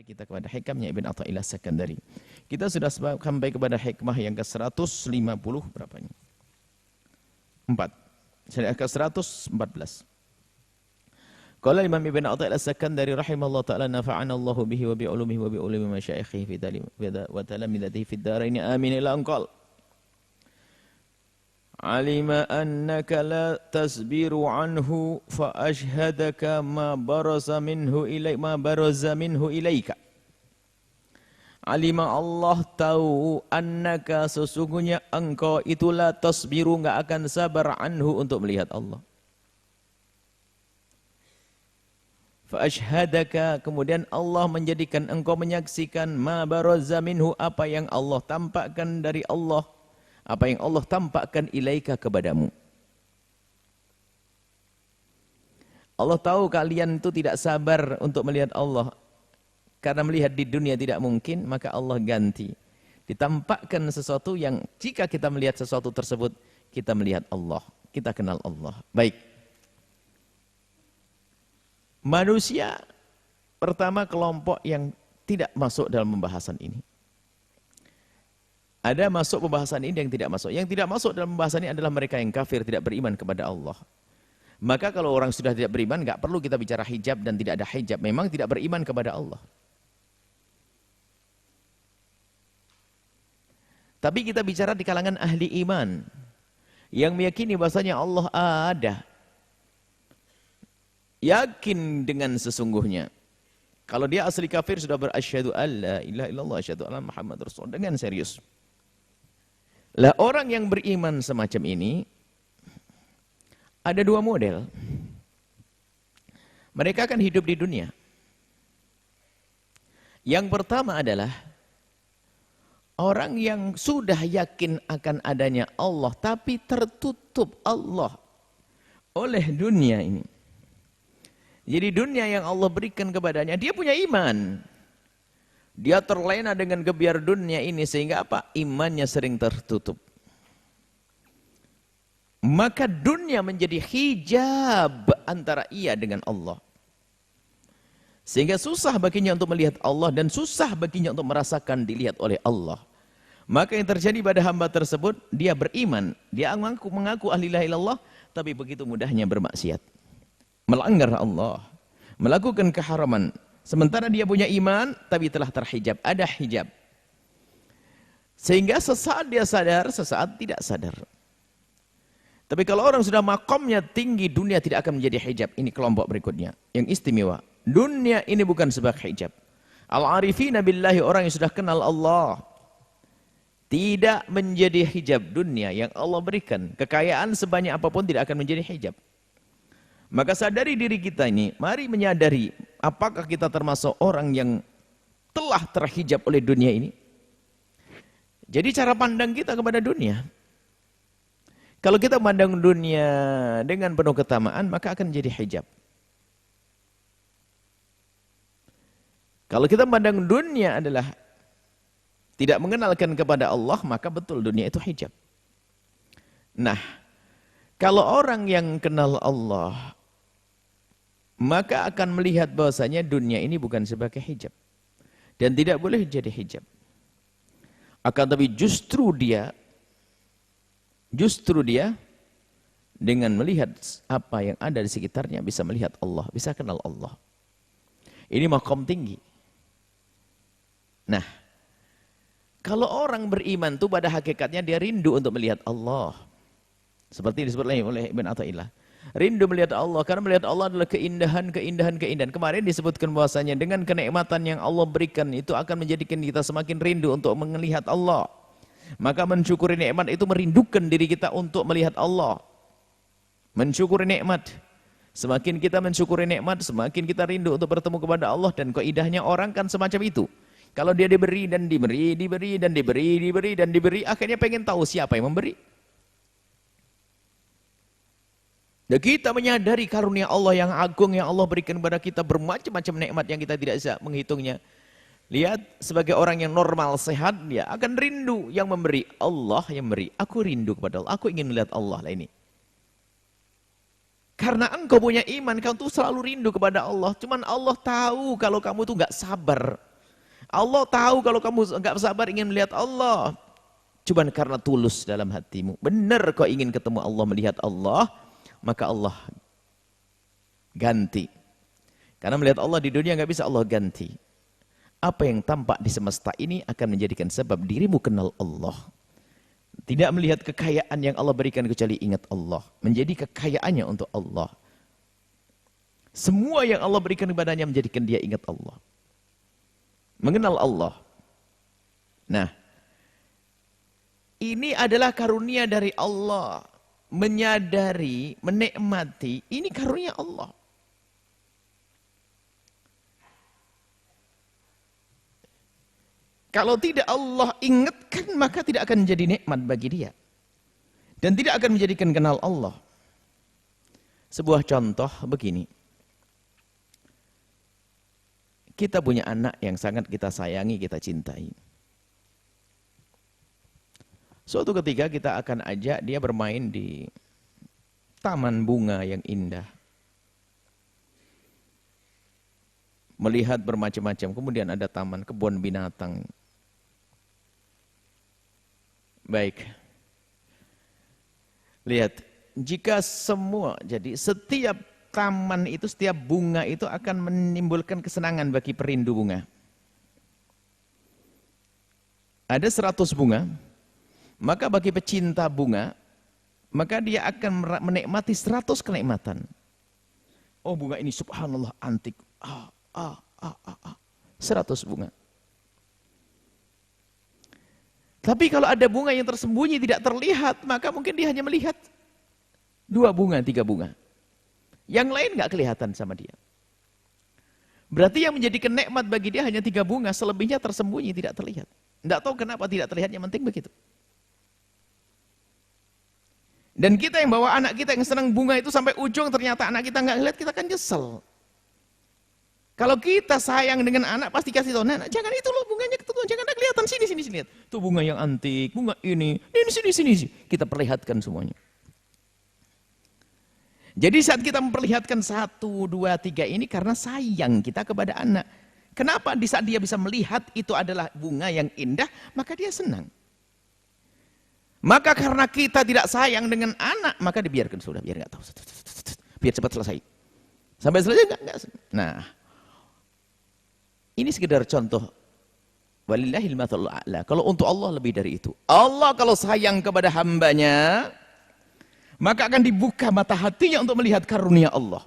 Mari kita kepada hikamnya Ibn Athaillah Sakandari. Kita sudah sampai kepada hikmah yang ke-150 berapanya? 4. Saya ke-114. Qala Imam Ibn Athaillah Sakandari rahimahullah ta'ala nafa'ana Allahu bihi wa bi ulumihi wa bi ulumi masyayikhihi fi talim wa talamidatihi fid darain amin ila anqal. Alima annaka la tasbiru anhu fa ashhadaka ma baraza minhu ilaika. Alima Allah tahu annaka sesungguhnya engkau itulah tasbiru enggak akan sabar anhu untuk melihat Allah. Fa ashhadaka kemudian Allah menjadikan engkau menyaksikan ma baraza minhu apa yang Allah tampakkan dari Allah. Apa yang Allah tampakkan ilaika kepadamu. Allah tahu kalian itu tidak sabar untuk melihat Allah. Karena melihat di dunia tidak mungkin, maka Allah ganti. Ditampakkan sesuatu yang jika kita melihat sesuatu tersebut, kita melihat Allah. Kita kenal Allah. Baik. Manusia pertama kelompok yang tidak masuk dalam pembahasan ini. Ada masuk pembahasan ini yang tidak masuk. Yang tidak masuk dalam pembahasan ini adalah mereka yang kafir, tidak beriman kepada Allah. Maka kalau orang sudah tidak beriman, nggak perlu kita bicara hijab dan tidak ada hijab. Memang tidak beriman kepada Allah. Tapi kita bicara di kalangan ahli iman. Yang meyakini bahasanya Allah ada. Yakin dengan sesungguhnya. Kalau dia asli kafir sudah berasyhadu alla ilaha illallah asyhadu anna Muhammad Rasul dengan serius. Lah orang yang beriman semacam ini ada dua model. Mereka akan hidup di dunia. Yang pertama adalah orang yang sudah yakin akan adanya Allah tapi tertutup Allah oleh dunia ini. Jadi dunia yang Allah berikan kepadanya, dia punya iman. Dia terlena dengan gebiar dunia ini sehingga apa? Imannya sering tertutup. Maka dunia menjadi hijab antara ia dengan Allah. Sehingga susah baginya untuk melihat Allah dan susah baginya untuk merasakan dilihat oleh Allah. Maka yang terjadi pada hamba tersebut, dia beriman. Dia mengaku ahli la ilaha illallah, tapi begitu mudahnya bermaksiat. Melanggar Allah. Melakukan keharaman. Sementara dia punya iman, tapi telah terhijab. Ada hijab. Sehingga sesaat dia sadar, sesaat tidak sadar. Tapi kalau orang sudah makomnya tinggi, dunia tidak akan menjadi hijab. Ini kelompok berikutnya. Yang istimewa. Dunia ini bukan sebagai hijab. Al-arifina billahi, orang yang sudah kenal Allah. Tidak menjadi hijab dunia yang Allah berikan. Kekayaan sebanyak apapun tidak akan menjadi hijab. Maka sadari diri kita ini, mari menyadari apakah kita termasuk orang yang telah terhijab oleh dunia ini. Jadi cara pandang kita kepada dunia. Kalau kita memandang dunia dengan penuh ketamaan, maka akan menjadi hijab. Kalau kita memandang dunia adalah tidak mengenalkan kepada Allah, maka betul dunia itu hijab. Nah, kalau orang yang kenal Allah, maka akan melihat bahwasanya dunia ini bukan sebagai hijab. Dan tidak boleh jadi hijab. Akan tapi justru dia dengan melihat apa yang ada di sekitarnya bisa melihat Allah, bisa kenal Allah. Ini maqam tinggi. Nah, kalau orang beriman itu pada hakikatnya dia rindu untuk melihat Allah. Seperti disebut oleh Ibn Athaillah. Rindu melihat Allah, karena melihat Allah adalah keindahan. Kemarin disebutkan bahwasanya dengan kenikmatan yang Allah berikan itu akan menjadikan kita semakin rindu untuk melihat Allah. Maka mensyukuri nikmat itu merindukan diri kita untuk melihat Allah. Mensyukuri nikmat. Semakin kita mensyukuri nikmat, semakin kita rindu untuk bertemu kepada Allah. Dan kaidahnya orang kan semacam itu. Kalau dia diberi, akhirnya pengen tahu siapa yang memberi. Dan kita menyadari karunia Allah yang agung yang Allah berikan kepada kita, bermacam-macam nikmat yang kita tidak bisa menghitungnya. Lihat, sebagai orang yang normal, sehat, dia akan rindu yang memberi. Allah yang memberi. Aku rindu kepada Allah. Aku ingin melihat Allah lah ini. Karena engkau punya iman, kau tuh selalu rindu kepada Allah. Cuman Allah tahu kalau kamu tuh gak sabar Allah tahu kalau kamu enggak sabar ingin melihat Allah. Cuman karena tulus dalam hatimu. Benar kau ingin ketemu Allah, melihat Allah, maka Allah ganti. Karena melihat Allah di dunia enggak bisa Allah ganti. Apa yang tampak di semesta ini akan menjadikan sebab dirimu kenal Allah. Tidak melihat kekayaan yang Allah berikan kecuali ingat Allah. Menjadi kekayaannya untuk Allah. Semua yang Allah berikan kepadanya menjadikan dia ingat Allah. Mengenal Allah. Nah, ini adalah karunia dari Allah. Menyadari, menikmati, ini karunia Allah. Kalau tidak Allah ingatkan, maka tidak akan menjadi nikmat bagi dia. Dan tidak akan menjadikan kenal Allah. Sebuah contoh begini. Kita punya anak yang sangat kita sayangi, kita cintai. Suatu ketika kita akan ajak dia bermain di taman bunga yang indah. Melihat bermacam-macam, kemudian ada taman kebun binatang. Baik. Lihat, jika semua, jadi setiap taman itu, setiap bunga itu akan menimbulkan kesenangan bagi perindu bunga. Ada 100 bunga, maka bagi pecinta bunga, maka dia akan menikmati 100 kenikmatan. Oh, bunga ini subhanallah antik. 100 bunga. Tapi kalau ada bunga yang tersembunyi tidak terlihat, maka mungkin dia hanya melihat 2 bunga, 3 bunga. Yang lain nggak kelihatan sama dia. Berarti yang menjadi kenikmat bagi dia hanya 3 bunga, selebihnya tersembunyi, tidak terlihat. Nggak tahu kenapa tidak terlihat, yang penting begitu. Dan kita yang bawa anak kita yang senang bunga itu sampai ujung, ternyata anak kita nggak ngeliat, kita kan nyesel. Kalau kita sayang dengan anak, pasti kasih tahu, nah, jangan itu loh bunganya, jangan ada kelihatan, sini, lihat. Tuh bunga yang antik, bunga ini sini. Kita perlihatkan semuanya. Jadi saat kita memperlihatkan 1, 2, 3 ini karena sayang kita kepada anak. Kenapa? Di saat dia bisa melihat itu adalah bunga yang indah, maka dia senang. Maka karena kita tidak sayang dengan anak, maka dibiarkan sudah, biar nggak tahu. Biar cepat selesai. Sampai selesai enggak. Nah, ini sekedar contoh. Walillahil mathalul a'la. Kalau untuk Allah lebih dari itu. Allah kalau sayang kepada hambanya, maka akan dibuka mata hatinya untuk melihat karunia Allah.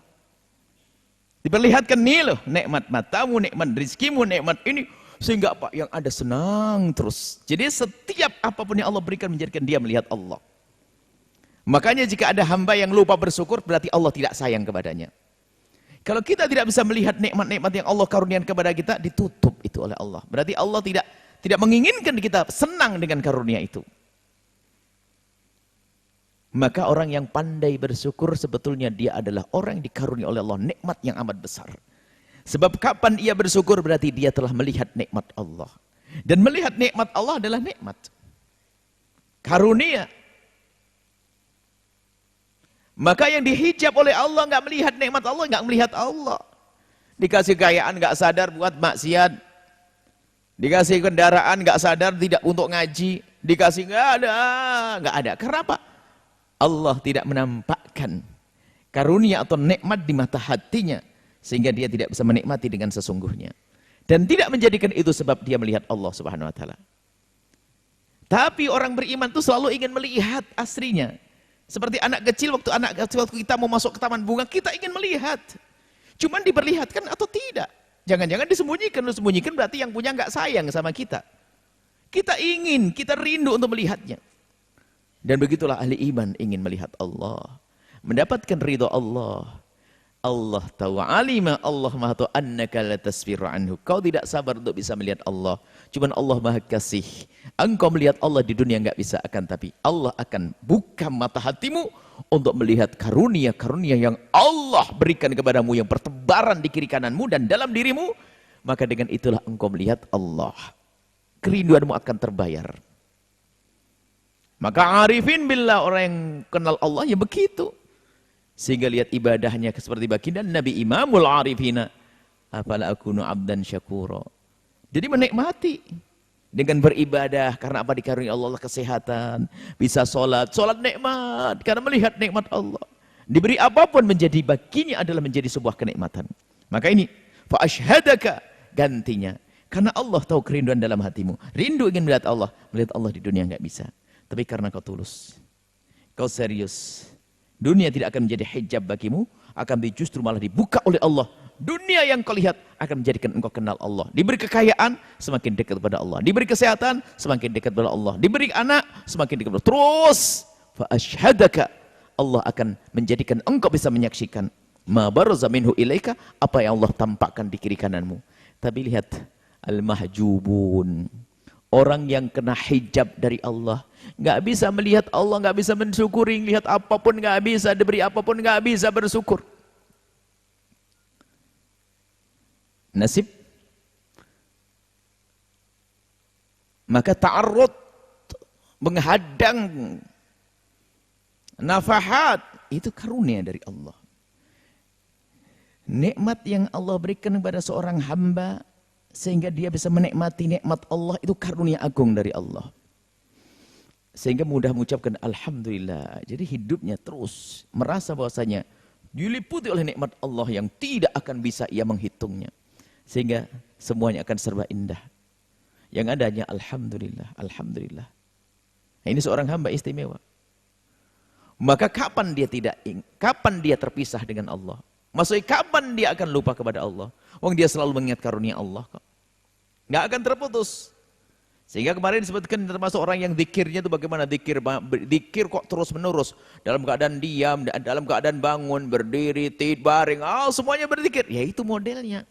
Diperlihatkan nih loh, nikmat matamu, nikmat rizkimu, nikmat ini. Sehingga apa? Yang ada senang terus. Jadi setiap apapun yang Allah berikan menjadikan dia melihat Allah. Makanya jika ada hamba yang lupa bersyukur, berarti Allah tidak sayang kepadanya. Kalau kita tidak bisa melihat nikmat-nikmat yang Allah karuniakan kepada kita, ditutup itu oleh Allah. Berarti Allah tidak menginginkan kita senang dengan karunia itu. Maka orang yang pandai bersyukur sebetulnya dia adalah orang yang dikaruniai oleh Allah nikmat yang amat besar. Sebab kapan ia bersyukur berarti dia telah melihat nikmat Allah. Dan melihat nikmat Allah adalah nikmat. Karunia. Maka yang dihijab oleh Allah nggak melihat nikmat Allah, nggak melihat Allah. Dikasih kekayaan nggak sadar buat maksiat. Dikasih kendaraan nggak sadar tidak untuk ngaji. Dikasih nggak ada. Kenapa? Allah tidak menampakkan karunia atau nikmat di mata hatinya sehingga dia tidak bisa menikmati dengan sesungguhnya dan tidak menjadikan itu sebab dia melihat Allah Subhanahu wa taala. Tapi orang beriman itu selalu ingin melihat aslinya. Seperti anak kecil waktu kita mau masuk ke taman bunga, kita ingin melihat. Cuman diperlihatkan atau tidak? Jangan-jangan disembunyikan berarti yang punya nggak sayang sama kita. Kita rindu untuk melihatnya. Dan begitulah ahli iman ingin melihat Allah. Mendapatkan ridho Allah. Allah tahu alima, Allah maha tahu annaka la tasfiru anhu. Kau tidak sabar untuk bisa melihat Allah. Cuman Allah maha kasih. Engkau melihat Allah di dunia enggak bisa, akan tapi Allah akan buka mata hatimu untuk melihat karunia-karunia yang Allah berikan kepadamu yang bertebaran di kiri kananmu dan dalam dirimu. Maka dengan itulah engkau melihat Allah. Kerinduanmu akan terbayar. Maka arifin billah, orang yang kenal Allah ya begitu. Sehingga lihat ibadahnya seperti baginda Nabi Imamul Arifina. Afala akunu abdan syakura. Jadi menikmati dengan beribadah karena apa, dikaruniai Allah kesehatan, bisa sholat nikmat karena melihat nikmat Allah. Diberi apapun menjadi baginya adalah menjadi sebuah kenikmatan. Maka ini fa asyhadaka, gantinya karena Allah tahu kerinduan dalam hatimu. Rindu ingin melihat Allah di dunia enggak bisa. Tapi karena kau tulus, kau serius, dunia tidak akan menjadi hijab bagimu, akan justru malah dibuka oleh Allah. Dunia yang kau lihat akan menjadikan engkau kenal Allah. Diberi kekayaan, semakin dekat kepada Allah. Diberi kesehatan, semakin dekat kepada Allah. Diberi anak, semakin dekat kepada Allah. Terus, fa asyhadaka, Allah akan menjadikan engkau bisa menyaksikan ma barza minhu ilaika, apa yang Allah tampakkan di kiri kananmu. Tapi lihat, al-mahjubun, orang yang kena hijab dari Allah, nggak bisa melihat Allah, nggak bisa mensyukuri, lihat apapun nggak bisa, diberi apapun nggak bisa bersyukur. Nasib. Maka ta'arrud, menghadang nafahat, itu karunia dari Allah. Nikmat yang Allah berikan kepada seorang hamba sehingga dia bisa menikmati nikmat Allah, itu karunia agung dari Allah. Sehingga mudah mengucapkan alhamdulillah. Jadi hidupnya terus merasa bahwasanya diliputi oleh nikmat Allah yang tidak akan bisa ia menghitungnya. Sehingga semuanya akan serba indah. Yang ada hanya alhamdulillah, alhamdulillah. Nah, ini seorang hamba istimewa. Maka kapan dia terpisah dengan Allah? Maksudnya kapan dia akan lupa kepada Allah? Wong dia selalu mengingat karunia Allah kok. Nggak akan terputus. Sehingga kemarin disebutkan termasuk orang yang zikirnya itu bagaimana zikir kok terus menerus. Dalam keadaan diam, dalam keadaan bangun, berdiri, tidur, baring, semuanya berzikir. Ya itu modelnya.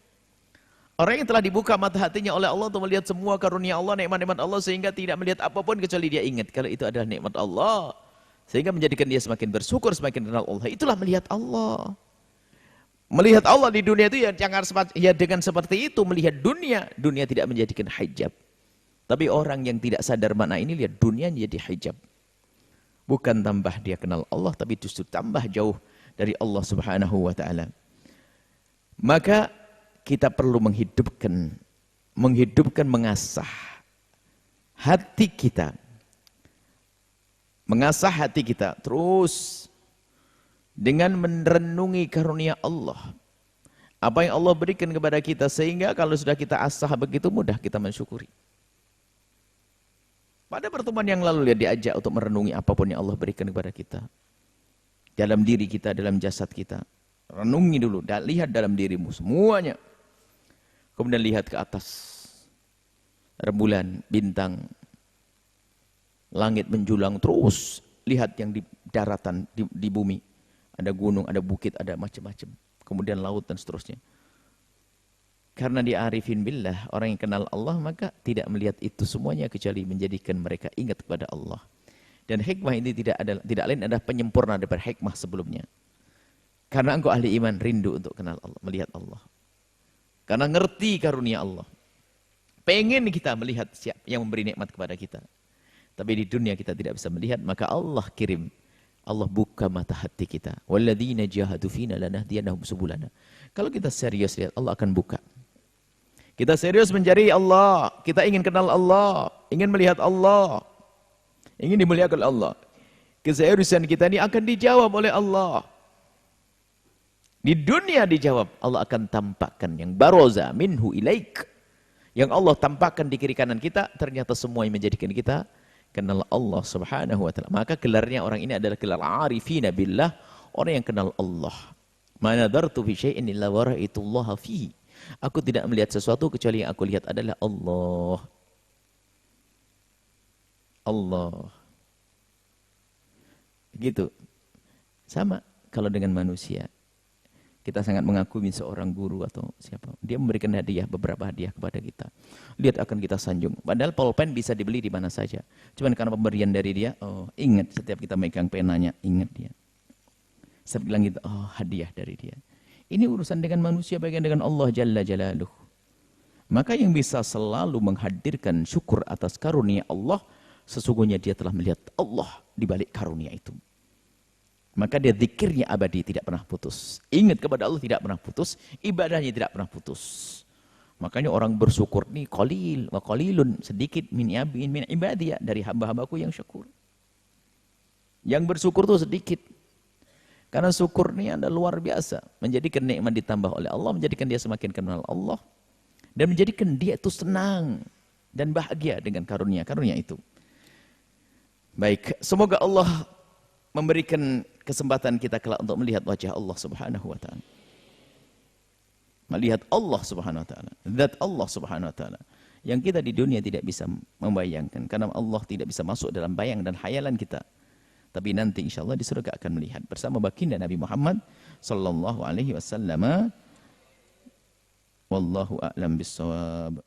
Orang yang telah dibuka mata hatinya oleh Allah untuk melihat semua karunia Allah, nikmat-nikmat Allah, sehingga tidak melihat apapun kecuali dia ingat kalau itu adalah nikmat Allah. Sehingga menjadikan dia semakin bersyukur, semakin kenal Allah. Itulah melihat Allah. Melihat Allah di dunia itu ya dengan seperti itu melihat dunia. Dunia tidak menjadikan hijab. Tapi orang yang tidak sadar makna ini, lihat dunia jadi hijab. Bukan tambah dia kenal Allah, tapi justru tambah jauh dari Allah Subhanahu wa ta'ala. Maka kita perlu menghidupkan, mengasah hati kita. Mengasah hati kita terus dengan merenungi karunia Allah. Apa yang Allah berikan kepada kita, sehingga kalau sudah kita asah begitu mudah kita mensyukuri. Pada pertemuan yang lalu dia diajak untuk merenungi apapun yang Allah berikan kepada kita. Dalam diri kita, dalam jasad kita. Renungi dulu, lihat dalam dirimu semuanya. Kemudian lihat ke atas. Rembulan, bintang, langit menjulang terus. Lihat yang di daratan, di bumi. Ada gunung, ada bukit, ada macam-macam. Kemudian laut dan seterusnya. Karena dia arifin billah, orang yang kenal Allah, maka tidak melihat itu semuanya kecuali menjadikan mereka ingat kepada Allah. Dan hikmah ini tidak lain adalah penyempurna daripada hikmah sebelumnya. Karena engkau ahli iman, rindu untuk kenal Allah, melihat Allah. Karena ngerti karunia Allah. Pengen kita melihat siapa yang memberi nikmat kepada kita. Tapi di dunia kita tidak bisa melihat, maka Allah kirim. Allah buka mata hati kita. Walladzina jahadu fina lanahdiyannahum subulana. Kalau kita serius lihat, Allah akan buka. Kita serius mencari Allah, kita ingin kenal Allah, ingin melihat Allah, ingin dimuliakan oleh Allah. Keseriusan kita ini akan dijawab oleh Allah. Di dunia dijawab, Allah akan tampakkan yang baroza minhu ilaik. Yang Allah tampakkan di kiri kanan kita, ternyata semua yang menjadikan kita kenal Allah Subhanahu wa ta'ala. Maka gelarnya orang ini adalah gelar arifina billah, orang yang kenal Allah. Ma nadartu fi syai'in illa wa ra'aitullaha fihi. Aku tidak melihat sesuatu kecuali yang aku lihat adalah Allah. Allah. Begitu. Sama kalau dengan manusia. Kita sangat mengagumi seorang guru atau siapa. Dia memberikan hadiah, beberapa hadiah kepada kita. Lihat akan kita sanjung. Padahal pulpen bisa dibeli di mana saja. Cuman karena pemberian dari dia, ingat setiap kita megang penanya, ingat dia. Saya bilang gitu, hadiah dari dia. Ini urusan dengan manusia bagian dengan Allah Jalla Jalaluh. Maka yang bisa selalu menghadirkan syukur atas karunia Allah, sesungguhnya dia telah melihat Allah di balik karunia itu. Maka dia zikirnya abadi, tidak pernah putus. Ingat kepada Allah tidak pernah putus, ibadahnya tidak pernah putus. Makanya orang bersyukur nih qalil wa qalilun, sedikit min ibadiyah, dari hamba-hambaku yang syukur. Yang bersyukur itu sedikit. Karena syukur ini adalah luar biasa. Menjadikan nikmat ditambah oleh Allah, menjadikan dia semakin kenal Allah. Dan menjadikan dia itu senang dan bahagia dengan karunia-karunia itu. Baik, semoga Allah memberikan kesempatan kita kelak untuk melihat wajah Allah Subhanahu wa taala. Melihat Allah Subhanahu wa taala, zat Allah Subhanahu wa taala yang kita di dunia tidak bisa membayangkan karena Allah tidak bisa masuk dalam bayang dan khayalan kita. Tapi nanti insyaallah di surga akan melihat bersama baginda Nabi Muhammad sallallahu alaihi wasallam. Wallahu a'lam bissawab.